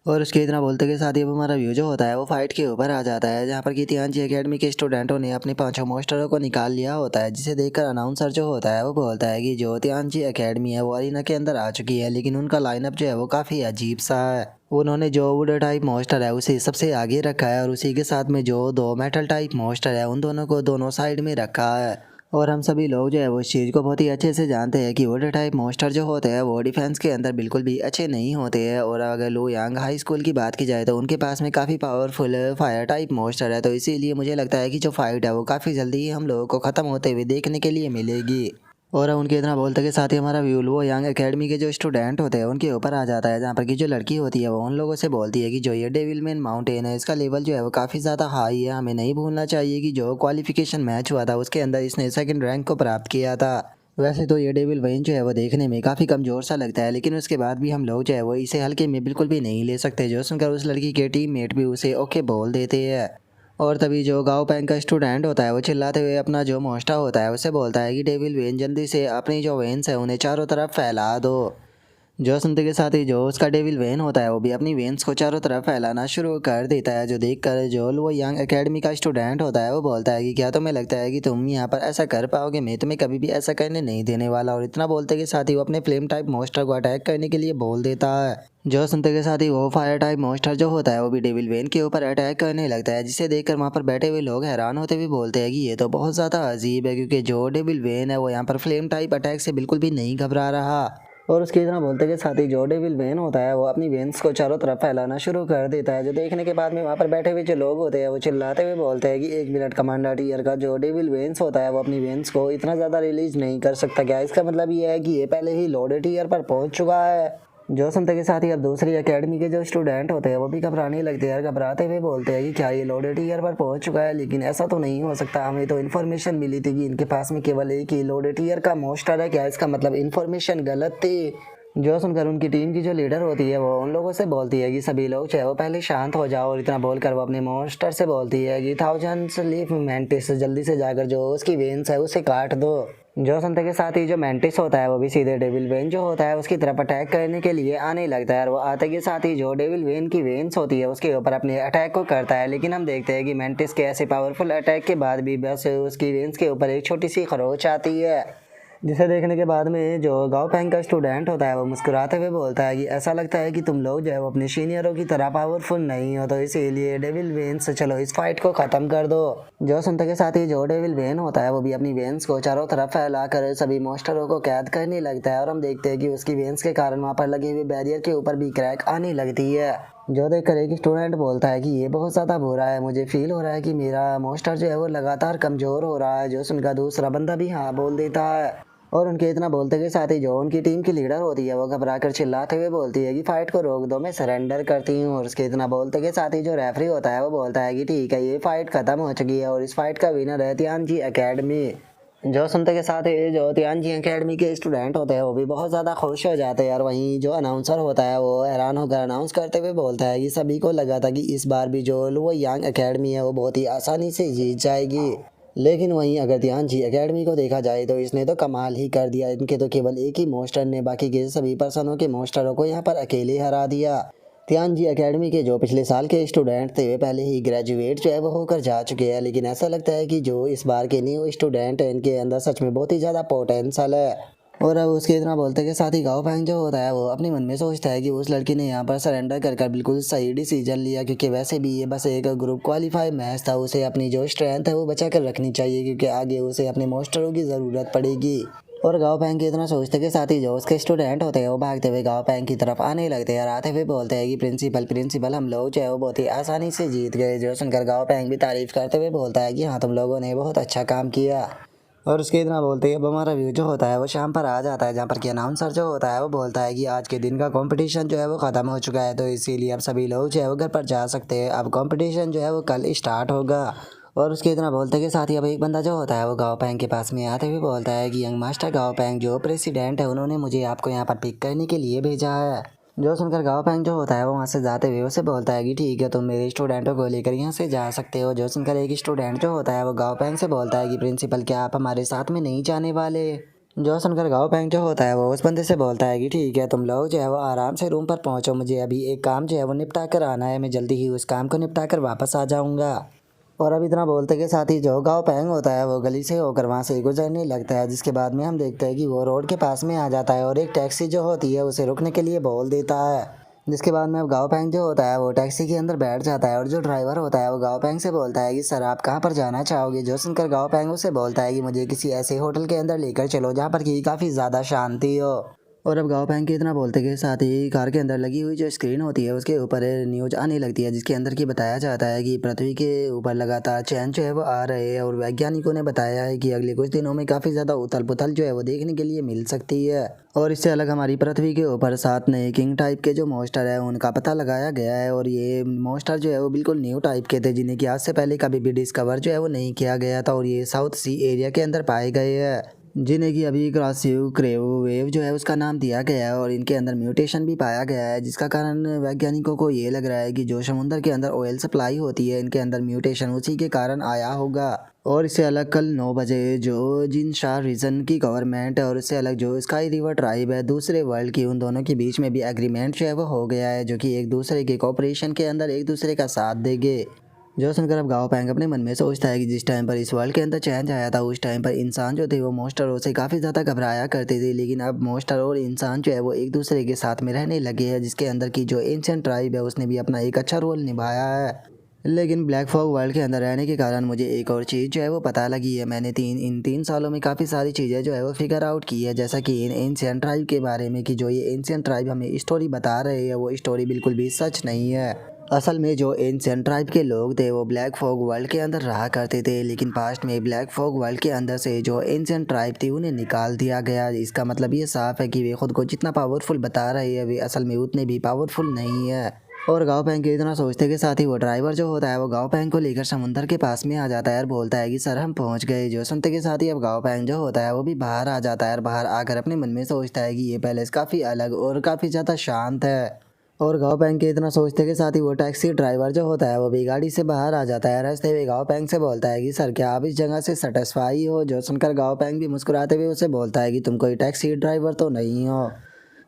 और उसके इतना बोलते के साथ ही अब हमारा व्यू जो होता है वो फाइट के ऊपर आ जाता है, जहाँ पर कि तियानजी एकेडमी के स्टूडेंटों ने अपने 5 मास्टरों को निकाल लिया होता है, जिसे देखकर अनाउंसर जो होता है वो बोलता है कि जो तियानजी एकेडमी है वो अरीना के अंदर आ चुकी है, लेकिन उनका लाइनअप जो है वो काफ़ी अजीब सा है। उन्होंने जो वुड टाइप मास्टर है उसे सबसे आगे रखा है और उसी के साथ में जो 2 मेटल टाइप मास्टर है उन दोनों को दोनों साइड में रखा है। और हम सभी लोग जो है वो इस चीज़ को बहुत ही अच्छे से जानते हैं कि वुड टाइप मास्टर जो होते हैं वो डिफेंस के अंदर बिल्कुल भी अच्छे नहीं होते हैं। और अगर लो यांग हाई स्कूल की बात की जाए तो उनके पास में काफ़ी पावरफुल फायर टाइप मास्टर है, तो इसीलिए मुझे लगता है कि जो फाइट है वो काफ़ी जल्दी ही हम लोगों को ख़त्म होते हुए देखने के लिए मिलेगी। और उनके इतना बोलते के साथ ही हमारा व्यू वो यंग एकेडमी के जो स्टूडेंट होते हैं उनके ऊपर आ जाता है, जहाँ पर कि जो लड़की होती है वो उन लोगों से बोलती है कि जो ये डेविल मैन माउंटेन है इसका लेवल जो है वो काफ़ी ज़्यादा हाई है, हमें नहीं भूलना चाहिए कि जो क्वालिफिकेशन मैच हुआ था उसके अंदर इसने सेकंड रैंक को प्राप्त किया था। वैसे तो ये डेविल वेन जो है वो देखने में काफ़ी कमज़ोर सा लगता है, लेकिन उसके बाद भी हम लोग जो है वो इसे हल्के में बिल्कुल भी नहीं ले सकते। जो सुनकर उस लड़की के टीम मेट भी उसे ओके बोल देते हैं। और तभी जो गाँव पैंग का स्टूडेंट होता है वो चिल्लाते हुए अपना जो मोस्टा होता है उसे बोलता है कि डेविल वेन जल्दी से अपनी जो वेन्स है उन्हें चारों तरफ फैला दो। जो सुनते के साथ ही जो उसका डेविल वेन होता है वो भी अपनी वेन्स को चारों तरफ फैलाना शुरू कर देता है, जो देखकर जोल वो यंग एकेडमी का स्टूडेंट होता है वो बोलता है कि क्या तुम्हें लगता है कि तुम यहाँ पर ऐसा कर पाओगे, मैं तुम्हें कभी भी ऐसा करने नहीं देने वाला। और इतना बोलते के साथ ही वो अपने फ्लेम टाइप मोस्टर को अटैक करने के लिए बोल देता है। जो सुनते के साथ ही वो फायर टाइप मोस्टर जो होता है वो भी डेविल वेन के ऊपर अटैक करने लगता है, जिसे देखकर वहाँ पर बैठे हुए लोग हैरान होते हुए बोलते हैं कि ये तो बहुत ज़्यादा अजीब है, क्योंकि जो डेविल वेन है वो यहाँ पर फ्लेम टाइप अटैक से बिल्कुल भी नहीं घबरा रहा। और उसकी तरह बोलते के साथ ही जो डेविल वेन होता है वो अपनी वेन्स को चारों तरफ फैलाना शुरू कर देता है, जो देखने के बाद में वहाँ पर बैठे हुए जो लोग होते हैं वो चिल्लाते हुए बोलते हैं कि 1 मिनट, कमांडर टीयर का जो डेविल वेन्स होता है वो अपनी वेन्स को इतना ज़्यादा रिलीज नहीं कर सकता क्या? इसका मतलब ये है कि ये पहले ही लोडेड टीयर पर पहुँच चुका है। जो सुनते के साथ ही अब दूसरी एकेडमी के जो स्टूडेंट होते हैं वो भी घबराने लगते हैं, घबराते हुए बोलते हैं कि क्या ये लोडेड ईयर पर पहुंच चुका है, लेकिन ऐसा तो नहीं हो सकता, हमें तो इन्फॉर्मेशन मिली थी कि इनके पास में केवल एक ही लोडेड ईयर का मोस्टर है, क्या इसका मतलब इन्फॉर्मेशन गलत थी? जो सुनकर उनकी टीम की जो लीडर होती है वो उन लोगों से बोलती है कि सभी लोग चाहे वो पहले शांत हो जाओ, और इतना बोलकर वो अपने मोस्टर से बोलती है कि थाउजेंड्स लीफ मेंटिस, जल्दी से जाकर जो उसकी वेन्स है उसे काट दो। जो सुनते के साथ ही जो मेंटिस होता है वो भी सीधे डेविल वेन जो होता है उसकी तरफ अटैक करने के लिए आने लगता है, और वो आते के साथ ही जो डेविल वेन की वेन्स होती है उसके ऊपर अपने अटैक को करता है। लेकिन हम देखते हैं कि मेंटिस के ऐसे पावरफुल अटैक के बाद भी बस उसकी वेन्स के ऊपर एक छोटी सी खरोच आती है, जिसे देखने के बाद में जो गाओ पैंग का स्टूडेंट होता है वो मुस्कुराते हुए बोलता है कि ऐसा लगता है कि तुम लोग जो है वो अपने सीनियरों की तरह पावरफुल नहीं हो, तो इसीलिए डेविल वेन्स से चलो इस फाइट को ख़त्म कर दो। जो सुनते के साथ ही जो डेविल वेन होता है वो भी अपनी वेन्स को चारों तरफ फैलाकर सभी मोस्टरों को कैद करने लगता है, और हम देखते हैं कि उसकी वेन्स के कारण वहाँ पर लगे हुए बैरियर के ऊपर भी क्रैक आने लगती है। जो देखकर एक स्टूडेंट बोलता है कि ये बहुत ज़्यादा बुरा है, मुझे फील हो रहा है कि मेरा मोस्टर जो है वो लगातार कमज़ोर हो रहा है। जो सुनकर दूसरा बंदा भी हाँ बोल देता है, और उनके इतना बोलते के साथ ही जो उनकी टीम की लीडर होती है वो घबरा कर चिल्लाते हुए बोलती है कि फाइट को रोक दो, मैं सरेंडर करती हूँ। और उसके इतना बोलते के साथ ही जो रेफरी होता है वो बोलता है कि ठीक है, ये फाइट खत्म हो चुकी है और इस फाइट का विनर है तियानजी एकेडमी। जो सुनते के साथ ही जो तियानजी एकेडमी के स्टूडेंट होते हैं वो भी बहुत ज़्यादा खुश हो जाते हैं, और वहीं जो अनाउंसर होता है वो हैरान होकर अनाउंस करते हुए बोलता है कि सभी को लगा था कि इस बार भी जो वो यंग एकेडमी है वो बहुत ही आसानी से जीत जाएगी, लेकिन वहीं अगर तियानजी एकेडमी को देखा जाए तो इसने तो कमाल ही कर दिया। इनके तो केवल एक ही मोस्टर ने बाकी के सभी पर्सनों के मोस्टरों को यहाँ पर अकेले हरा दिया। तियानजी एकेडमी के जो पिछले साल के स्टूडेंट थे वे पहले ही ग्रेजुएट जो है वो होकर जा चुके हैं, लेकिन ऐसा लगता है कि जो इस बार के न्यू स्टूडेंट हैं इनके अंदर सच में बहुत ही ज़्यादा पोटेंशियल है। और अब उसके इतना बोलते के साथ ही गाओ फैंग जो होता है वो अपने मन में सोचता है कि उस लड़की ने यहाँ पर सरेंडर कर बिल्कुल सही डिसीजन लिया, क्योंकि वैसे भी ये बस एक ग्रुप क्वालिफाई मैच था, उसे अपनी जो स्ट्रेंथ है वो बचा कर रखनी चाहिए, क्योंकि आगे उसे अपने मोस्टरों की ज़रूरत पड़ेगी। और गाओ पैंग के इतना सोचते के साथ ही जो उसके स्टूडेंट होते हैं वो भागते हुए गाओ पैंग की तरफ आने लगते हैं, और आते हुए बोलते हैं कि प्रिंसिपल हम लोग जो है वो बहुत ही आसानी से जीत गए। जो सुनकर गाओ पैंग भी तारीफ करते हुए बोलता है कि हाँ, तुम लोगों ने बहुत अच्छा काम किया। और उसके इतना बोलते ही अब हमारा व्यू जो होता है वो शाम पर आ जाता है, जहाँ पर कि अनाउंसर जो होता है वो बोलता है कि आज के दिन का कंपटीशन जो है वो ख़त्म हो चुका है, तो इसीलिए अब सभी लोग जो है वो घर पर जा सकते हैं, अब कंपटीशन जो है वो कल स्टार्ट होगा। और उसके इतना बोलते के साथ ही अब एक बंदा जो होता है वो गाओ पैंग के पास में आते हुए बोलता है कि यंग मास्टर गाओ पैंग जो प्रेसिडेंट है उन्होंने मुझे आपको यहाँ पर पिक करने के लिए भेजा है। जो सुनकर गाओ पैंग जो होता है वो वहाँ से जाते हुए उसे बोलता है कि ठीक है, तुम मेरे स्टूडेंटों को लेकर यहाँ से जा सकते हो। जो सुनकर एक स्टूडेंट जो होता है वो गाओ पैंग से बोलता है कि प्रिंसिपल क्या आप हमारे साथ में नहीं जाने वाले? जो सुनकर गाओ पैंग जो होता है वो उस बंदे से बोलता है कि ठीक है, तुम लोग जो है वो आराम से रूम पर पहुँचो, मुझे अभी एक काम जो है वो निपटा कर आना है, मैं जल्दी ही उस काम को निपटा कर वापस आ जाऊँगा। और अब इतना बोलते के साथ ही जो गाओ पैंग होता है वो गली से होकर वहाँ से गुजरने लगता है, जिसके बाद में हम देखते हैं कि वो रोड के पास में आ जाता है और एक टैक्सी जो होती है उसे रुकने के लिए बोल देता है, जिसके बाद में अब गाओ पैंग जो होता है वो टैक्सी के अंदर बैठ जाता है, और जो ड्राइवर होता है वो गाओ पैंग से बोलता है कि सर आप कहाँ पर जाना चाहोगे? जो सुनकर गाओ पैंग उसे बोलता है कि मुझे किसी ऐसे होटल के अंदर लेकर चलो जहाँ पर कि काफ़ी ज़्यादा शांति हो। और अब गाँव पैंग के इतना बोलते के साथ ही कार के अंदर लगी हुई जो स्क्रीन होती है उसके ऊपर न्यूज आने लगती है, जिसके अंदर की बताया जाता है कि पृथ्वी के ऊपर लगातार चैन जो है वो आ रहे हैं, और वैज्ञानिकों ने बताया है कि अगले कुछ दिनों में काफ़ी ज़्यादा उथल पुथल जो है वो देखने के लिए मिल सकती है। और इससे अलग हमारी पृथ्वी के ऊपर 7 नए किंग टाइप के जो मॉन्स्टर है उनका पता लगाया गया है, और ये मॉन्स्टर जो है वो बिल्कुल न्यू टाइप के थे, जिन्हें कि आज से पहले कभी भी डिस्कवर जो है वो नहीं किया गया था, और ये साउथ सी एरिया के अंदर पाए गए हैं। जिन्हें कि अभी क्रॉसिव क्रेव वेव जो है उसका नाम दिया गया है और इनके अंदर म्यूटेशन भी पाया गया है, जिसका कारण वैज्ञानिकों को ये लग रहा है कि जो समुद्र के अंदर ऑयल सप्लाई होती है इनके अंदर म्यूटेशन उसी के कारण आया होगा। और इससे अलग कल 9 बजे जो जिन शाह रीजन की गवर्नमेंट है और इससे अलग जो स्काई रिवर ट्राइब है दूसरे वर्ल्ड की, उन दोनों के बीच में भी एग्रीमेंट जो है वो हो गया है, जो कि एक दूसरे के कोऑपरेशन के अंदर एक दूसरे का साथ देंगे। जो सुनकर अब गाओ पैंग अपने मन में सोचता है कि जिस टाइम पर इस वर्ल्ड के अंदर चेंज आया था उस टाइम पर इंसान जो थे वो मॉन्स्टरों से काफ़ी ज़्यादा घबराया करते थे, लेकिन अब मॉन्स्टर और इंसान जो है वो एक दूसरे के साथ में रहने लगे हैं, जिसके अंदर की जो एंशिएंट ट्राइब है उसने भी अपना एक अच्छा रोल निभाया है। लेकिन ब्लैक फॉग वर्ल्ड के अंदर रहने के कारण मुझे एक और चीज़ जो है वो पता लगी है। मैंने इन 3 सालों में काफ़ी सारी चीज़ें जो है वो फिगर आउट की है, जैसा कि इन एंशिएंट ट्राइब के बारे में कि जो ये एंशिएंट ट्राइब हमें स्टोरी बता रहे हैं वो स्टोरी बिल्कुल भी सच नहीं है। असल में जो एंशिएंट ट्राइब के लोग थे वो ब्लैक फॉग वर्ल्ड के अंदर रहा करते थे, लेकिन पास्ट में ब्लैक फॉग वर्ल्ड के अंदर से जो एंशिएंट ट्राइब थी उन्हें निकाल दिया गया। इसका मतलब ये साफ है कि वे खुद को जितना पावरफुल बता रहे हैं वे असल में उतने भी पावरफुल नहीं है। और गाओ पैंग के इतना सोचते के साथ ही वो ड्राइवर जो होता है वो गाओ पैंग को लेकर समुंदर के पास में आ जाता है और बोलता है कि सर हम पहुंच गए। जो सुनते के साथ ही अब गाओ पैंग जो होता है वो भी बाहर आ जाता है और बाहर आकर अपने मन में सोचता है कि ये पैलेस काफ़ी अलग और काफ़ी ज़्यादा शांत है। और गाओ पैंग के इतना सोचते के साथ ही वो टैक्सी ड्राइवर जो होता है वो भी गाड़ी से बाहर आ जाता है। रास्ते में गाओ पैंग से बोलता है कि सर क्या आप इस जगह से सेटिस्फाई हो। जो सुनकर गाओ पैंग भी मुस्कुराते हुए उसे बोलता है कि तुम कोई टैक्सी ड्राइवर तो नहीं हो।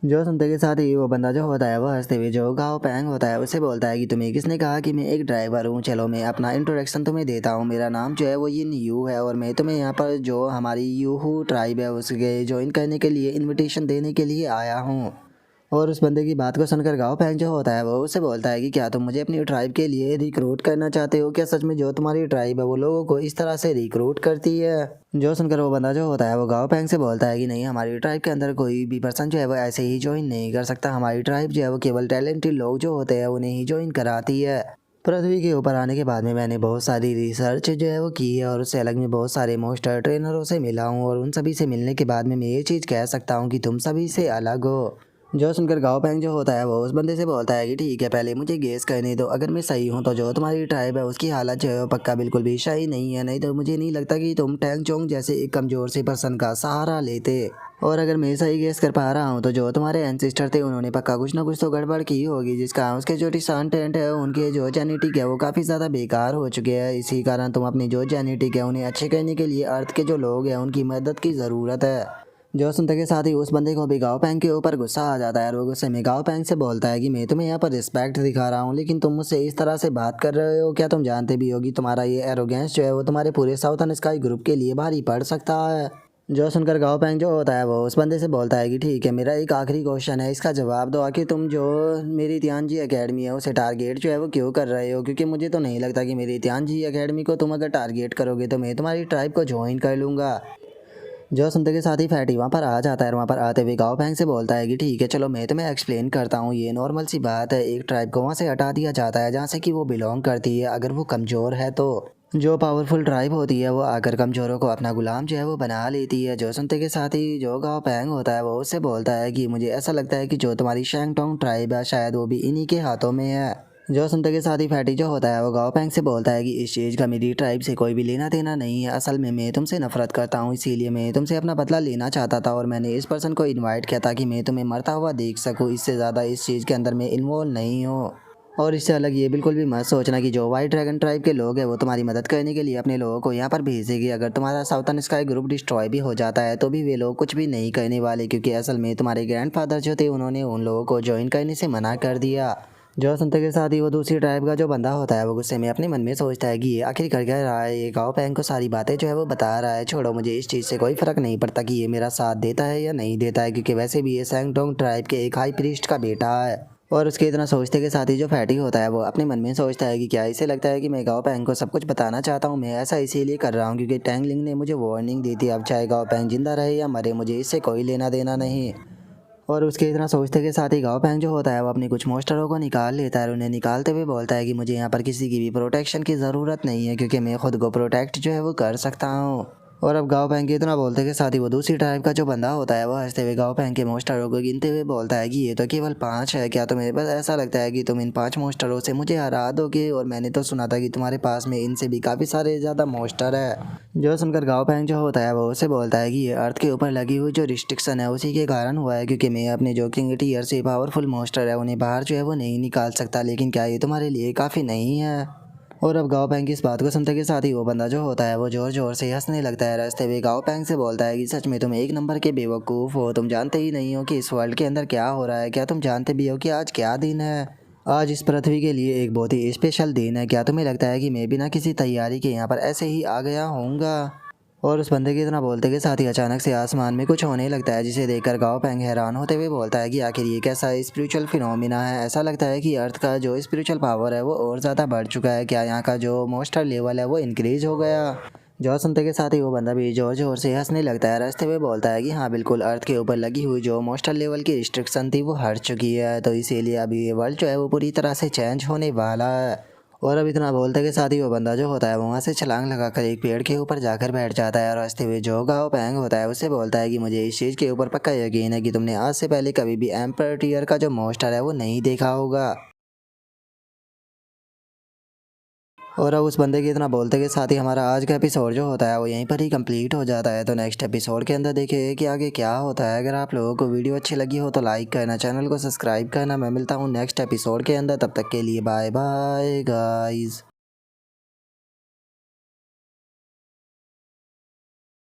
जो सुनते के साथ ही वो बंदा जो होता है वो हंसते हुए जो गाओ पैंग होता है उसे बोलता है कि तुम्हें किसने कहा कि मैं एक ड्राइवर हूँ। चलो मैं अपना इंट्रोडक्शन तुम्हें देता हूँ। मेरा नाम जो है वो ये यू है और मैं तुम्हें यहाँ पर जो हमारी यूहू ट्राइब है उसके ज्वाइन करने के लिए इनविटेशन देने के लिए आया हूँ। और उस बंदे की बात को सुनकर गाओ पैंग जो होता है वो उससे बोलता है कि क्या तुम मुझे अपनी ट्राइब के लिए रिक्रूट करना चाहते हो। क्या सच में जो तुम्हारी ट्राइब है वो लोगों को इस तरह से रिक्रूट करती है। जो सुनकर वो बंदा जो होता है वो गाओ पैंग से बोलता है कि नहीं, हमारी ट्राइब के अंदर कोई भी पर्सन जो है वो ऐसे ही ज्वाइन नहीं कर सकता। हमारी ट्राइब जो है वो केवल टैलेंटेड लोग जो होते हैं उन्हें ही ज्वाइन कराती है। पृथ्वी के ऊपर आने के बाद में मैंने बहुत सारी रिसर्च जो है वो की है और उससे अलग में बहुत सारे मास्टर ट्रेनरों से मिला हूँ और उन सभी से मिलने के बाद में मैं ये चीज़ कह सकता हूँ कि तुम सभी से अलग हो। जो सुनकर गाओ पैंग जो होता है वो उस बंदे से बोलता है कि ठीक है, पहले मुझे गेस करने दो, अगर मैं सही हूँ तो जो तुम्हारी ट्राइब है उसकी हालत जो है वो पक्का बिल्कुल भी सही नहीं है। नहीं तो मुझे नहीं लगता कि तुम टैंग चोंग जैसे एक कमज़ोर से पर्सन का सहारा लेते। और अगर मैं सही गेस कर पा रहा हूँ तो जो तुम्हारे एंसेस्टर थे उन्होंने पक्का कुछ ना कुछ तो गड़बड़ की होगी, जिसका उसके जो डिसेंडेंट है उनके जो जेनेटिक है वो काफ़ी ज़्यादा बेकार हो चुके हैं। इसी कारण तुम अपनी जो जेनेटिक है उन्हें अच्छे करने के लिए अर्थ के जो लोग हैं उनकी मदद की ज़रूरत है। जो सुनते के साथ ही उस बंदे को भी गाओ पैंग के ऊपर गुस्सा आ जाता है और वो गुस्से में गाओ पैंग से बोलता है कि मैं तुम्हें यहाँ पर रिस्पेक्ट दिखा रहा हूँ लेकिन तुम मुझसे इस तरह से बात कर रहे हो। क्या तुम जानते भी हो कि तुम्हारा ये एरोगेंस जो है वो तुम्हारे पूरे साउथर्न स्काई ग्रुप के लिए भारी पड़ सकता है। जो सुनकर गाओ पैंग जो होता है वो उस बंदे से बोलता है कि ठीक है, मेरा एक आखिरी क्वेश्चन है, इसका जवाब दो। आखिर तुम जो मेरी तियानजी एकेडमी है उसे टारगेट जो है वो क्यों कर रहे हो, क्योंकि मुझे तो नहीं लगता कि मेरी तियानजी एकेडमी को तुम अगर टारगेट करोगे तो मैं तुम्हारी ट्राइब को ज्वाइन कर लूँगा। जो सुनते के साथ ही फैटी वहाँ पर आ जाता है और वहाँ पर आते हुए गाओ पैंग से बोलता है कि ठीक है चलो मैं तुम्हें एक्सप्लेन करता हूँ। ये नॉर्मल सी बात है, एक ट्राइब को वहाँ से हटा दिया जाता है जहाँ से कि वो बिलोंग करती है। अगर वो कमज़ोर है तो जो पावरफुल ट्राइब होती है वो आकर कमज़ोरों को अपना गुलाम जो है वो बना लेती है। जो सुनते के साथ ही जो गाओ पैंग होता है वो उससे बोलता है कि मुझे ऐसा लगता है कि जो तुम्हारी शैंगटोंग ट्राइब है शायद वो भी इन्हीं के हाथों में है। जो सुनते के साथ ही फैटी जो होता है वो गाओ पैंग से बोलता है कि इस चीज़ का मेरी ट्राइब से कोई भी लेना देना नहीं है। असल में मैं तुमसे नफरत करता हूँ, इसीलिए मैं तुमसे अपना बदला लेना चाहता था और मैंने इस पर्सन को इनवाइट किया ताकि मैं तुम्हें मरता हुआ देख सकूँ। इससे ज़्यादा इस चीज़ के अंदर मैं इन्वॉल्व नहीं हूँ। और इससे अलग ये बिल्कुल भी मत सोचना कि जो वाइट ड्रैगन ट्राइब के लोग हैं वो तुम्हारी मदद करने के लिए अपने लोगों को यहाँ पर भेजेगी। अगर तुम्हारा साउथर्न स्काई ग्रुप डिस्ट्रॉय भी हो जाता है तो भी वे लोग कुछ भी नहीं करने वाले, क्योंकि असल में तुम्हारे ग्रैंडफादर जो थे उन्होंने उन लोगों को ज्वाइन करने से मना कर दिया। जो सुनते के साथ ही वो दूसरी ट्राइब का जो बंदा होता है वो गुस्से में अपने मन में सोचता है कि ये आखिर कर क्या रहा है, ये गाओ पैंग को सारी बातें जो है वो बता रहा है। छोड़ो, मुझे इस चीज़ से कोई फ़र्क नहीं पड़ता कि ये मेरा साथ देता है या नहीं देता है, क्योंकि वैसे भी ये सैंगटोंग ट्राइब के एक हाई प्रीस्ट का बेटा है। और उसके इतना सोचते के साथ ही जो फैटी होता है वो अपने मन में सोचता है कि क्या इसे लगता है कि मैं गाओ पैंग को सब कुछ बताना चाहता हूँ। मैं ऐसा इसीलिए कर रहा हूँ क्योंकि टैंगलिंग ने मुझे वार्निंग दी थी। अब चाहे गाओ पैंग जिंदा रहे या मरे मुझे इससे कोई लेना देना नहीं। और उसके इतना सोचते के साथ ही गाओ पैंग जो होता है वो अपने कुछ मोस्टरों को निकाल लेता है और उन्हें निकालते हुए बोलता है कि मुझे यहाँ पर किसी की भी प्रोटेक्शन की ज़रूरत नहीं है, क्योंकि मैं खुद को प्रोटेक्ट जो है वो कर सकता हूँ। और अब गाँव पैंग के इतना बोलते के साथ ही वो दूसरी ट्राइब का जो बंदा होता है वो हंसते हुए गाँव पैंग के मोस्टरों को गिनते हुए बोलता है कि ये तो केवल 5 है, क्या तुम्हें बस ऐसा लगता है कि तुम इन 5 मोस्टरों से मुझे हरा दोगे? और मैंने तो सुना था कि तुम्हारे पास में इनसे भी काफ़ी सारे ज़्यादा मोस्टर है। जो सुनकर गाँव पैंग जो होता है वो उसे बोलता है कि ये अर्थ के ऊपर लगी हुई जो रिस्ट्रिक्शन है उसी के कारण हुआ है, क्योंकि मैं अपने जो किंग टीयर से पावरफुल मोस्टर है उन्हें बाहर जो है वो नहीं निकाल सकता। लेकिन क्या ये तुम्हारे लिए काफ़ी नहीं है? और अब गाँव पैंग की इस बात को सुनते के साथ ही वो बंदा जो होता है वो जोर जोर से हंसने लगता है। रास्ते हुए गाँव पैंग से बोलता है कि सच में तुम एक नंबर के बेवकूफ़ हो, तुम जानते ही नहीं हो कि इस वर्ल्ड के अंदर क्या हो रहा है। क्या तुम जानते भी हो कि आज क्या दिन है? आज इस पृथ्वी के लिए एक बहुत ही स्पेशल दिन है। क्या तुम्हें लगता है कि मैं बिना किसी तैयारी के यहाँ पर ऐसे ही आ गया होऊंगा? और उस बंदे की इतना बोलते के साथ ही अचानक से आसमान में कुछ होने लगता है, जिसे देखकर गाँव पैंग हैरान होते हुए बोलता है कि आखिर ये कैसा स्पिरिचुअल फिनोमिना है। ऐसा लगता है कि अर्थ का जो स्पिरिचुअल पावर है वो और ज़्यादा बढ़ चुका है। क्या यहाँ का जो मोस्टर लेवल है वो इंक्रीज हो गया? जो सुनते के साथ ही वो बंदा भी जोर जोर से हंसने लगता है। रास्ते में बोलता है कि हाँ बिल्कुल, अर्थ के ऊपर लगी हुई जो मोस्टर लेवल की रिस्ट्रिक्शन थी वो हट चुकी है, तो इसीलिए अभी ये वर्ल्ड जो है वो पूरी तरह से चेंज होने वाला है। और अब इतना बोलते के साथ ही वो बंदा जो होता है वो वहाँ से छलांग लगाकर एक पेड़ के ऊपर जाकर बैठ जाता है। और हंसते हुए जो गाँव पैंग होता है उससे बोलता है कि मुझे इस चीज़ के ऊपर पक्का यकीन है कि तुमने आज से पहले कभी भी एम्पर टीयर का जो मोस्टर है वो नहीं देखा होगा। और अब उस बंदे के इतना बोलते के साथ ही हमारा आज का एपिसोड जो होता है वो यहीं पर ही कंप्लीट हो जाता है। तो नेक्स्ट एपिसोड के अंदर देखिए कि आगे क्या होता है। अगर आप लोगों को वीडियो अच्छी लगी हो तो लाइक करना, चैनल को सब्सक्राइब करना। मैं मिलता हूँ नेक्स्ट एपिसोड के अंदर, तब तक के लिए बाय बाय गाइज़।